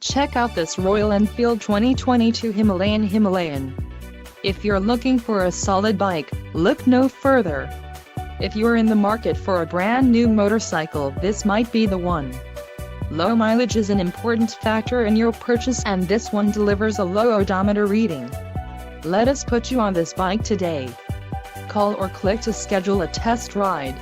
Check out this Royal Enfield 2022 Himalayan. If you're looking for a solid bike, look no further. If you're in the market for a brand new motorcycle, this might be the one. Low mileage is an important factor in your purchase, and this one delivers a low odometer reading. Let us put you on this bike today. Call or click to schedule a test ride.